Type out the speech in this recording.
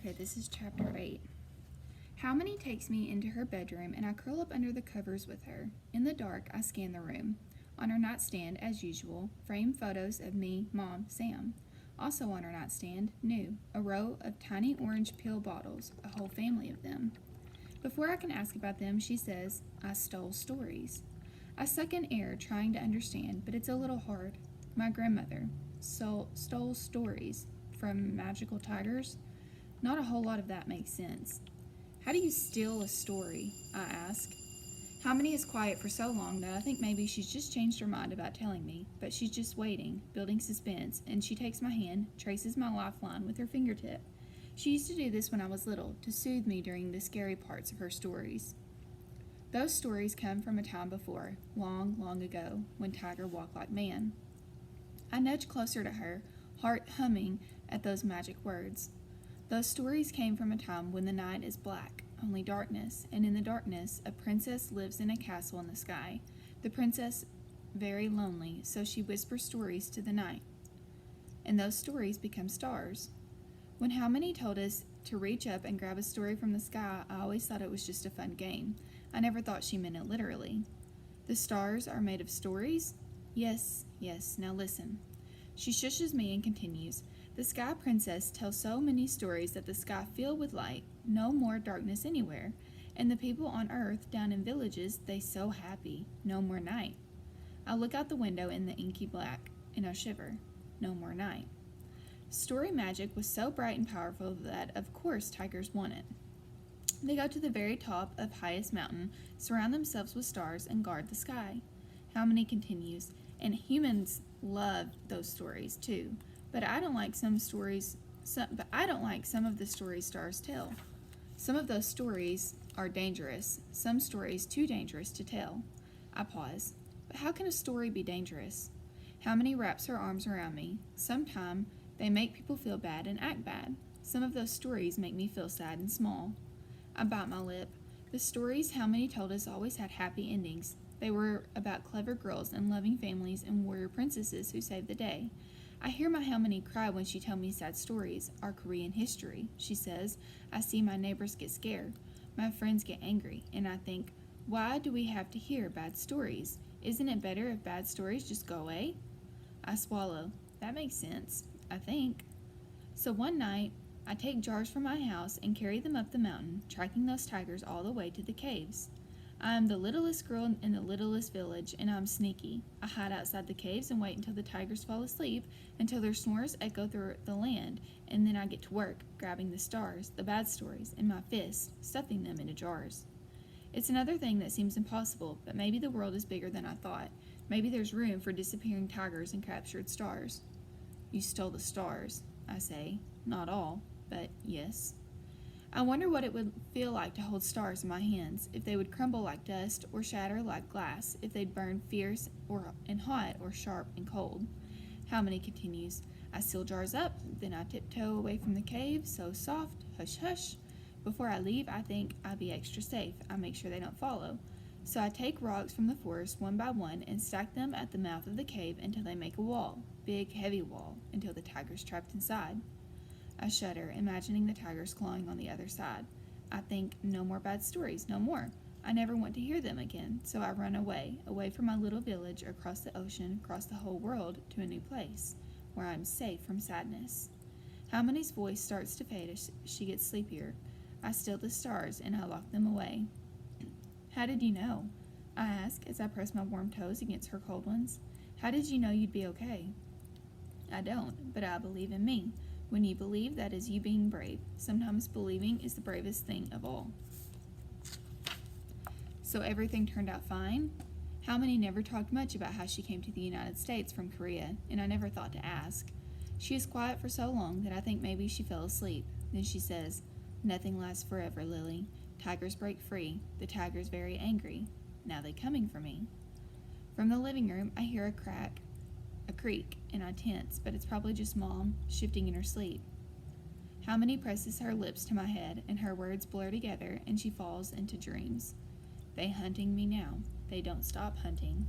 Okay, this is chapter 8. Halmony takes me into her bedroom and I curl up under the covers with her. In the dark, I scan the room. On her nightstand, as usual, framed photos of me, Mom, Sam. Also on her nightstand, new, a row of tiny orange pill bottles, a whole family of them. Before I can ask about them, she says, I stole stories. I suck in air trying to understand, but it's a little hard. My grandmother stole stories from magical tigers. Not a whole lot of that makes sense. How do you steal a story? I ask. Halmony is quiet for so long that I think maybe she's just changed her mind about telling me, but she's just waiting, building suspense, and she takes my hand, traces my lifeline with her fingertip. She used to do this when I was little, to soothe me during the scary parts of her stories. Those stories come from a time before, long, long ago, when Tiger walked like man. I nudge closer to her, heart humming at those magic words. Those stories came from a time when the night is black, only darkness, and in the darkness, a princess lives in a castle in the sky. The princess very lonely, so she whispers stories to the night. And those stories become stars. When Halmony told us to reach up and grab a story from the sky, I always thought it was just a fun game. I never thought she meant it literally. The stars are made of stories? Yes, now listen. She shushes me and continues. The Sky Princess tells so many stories that the sky filled with light, no more darkness anywhere, and the people on Earth down in villages, they so happy, no more night. I look out the window in the inky black, and I shiver, no more night. Story magic was so bright and powerful that, of course, tigers want it. They go to the very top of highest mountain, surround themselves with stars, and guard the sky. Halmony continues, and humans love those stories too. But I don't like some of the stories stars tell. Some of those stories are dangerous, some stories too dangerous to tell. I pause. But how can a story be dangerous? Halmony wraps her arms around me. Sometimes they make people feel bad and act bad. Some of those stories make me feel sad and small. I bite my lip. The stories Halmony told us always had happy endings. They were about clever girls and loving families and warrior princesses who saved the day. I hear my Halmony cry when she tells me sad stories, our Korean history. She says, I see my neighbors get scared. My friends get angry. And I think, why do we have to hear bad stories? Isn't it better if bad stories just go away? I swallow. That makes sense, I think. So one night, I take jars from my house and carry them up the mountain, tracking those tigers all the way to the caves. I am the littlest girl in the littlest village, and I'm sneaky. I hide outside the caves and wait until the tigers fall asleep, until their snores echo through the land, and then I get to work, grabbing the stars, the bad stories, in my fists, stuffing them into jars. It's another thing that seems impossible, but maybe the world is bigger than I thought. Maybe there's room for disappearing tigers and captured stars. You stole the stars, I say. Not all, but yes. I wonder what it would feel like to hold stars in my hands, if they would crumble like dust or shatter like glass, if they'd burn fierce and hot or sharp and cold. Halmony continues, I seal jars up, then I tiptoe away from the cave, so soft, hush hush. Before I leave, I think I'll be extra safe. I make sure they don't follow. So I take rocks from the forest one by one and stack them at the mouth of the cave until they make a wall, big, heavy wall, until the tiger's trapped inside. I shudder, imagining the tigers clawing on the other side. I think, no more bad stories, no more. I never want to hear them again, so I run away from my little village, across the ocean, across the whole world, to a new place, where I am safe from sadness. Halmony's voice starts to fade as she gets sleepier. I steal the stars, and I lock them away. How did you know? I ask, as I press my warm toes against her cold ones. How did you know you'd be okay? I don't, but I believe in me. When you believe, that is you being brave. Sometimes believing is the bravest thing of all. So everything turned out fine? Halmony never talked much about how she came to the United States from Korea, and I never thought to ask. She is quiet for so long that I think maybe she fell asleep. Then she says, Nothing lasts forever, Lily. Tigers break free. The tiger's very angry. Now they coming for me. From the living room, I hear a creak, and I tense, but it's probably just Mom shifting in her sleep. Halmony presses her lips to my head, and her words blur together, and she falls into dreams. They hunting me now. They don't stop hunting.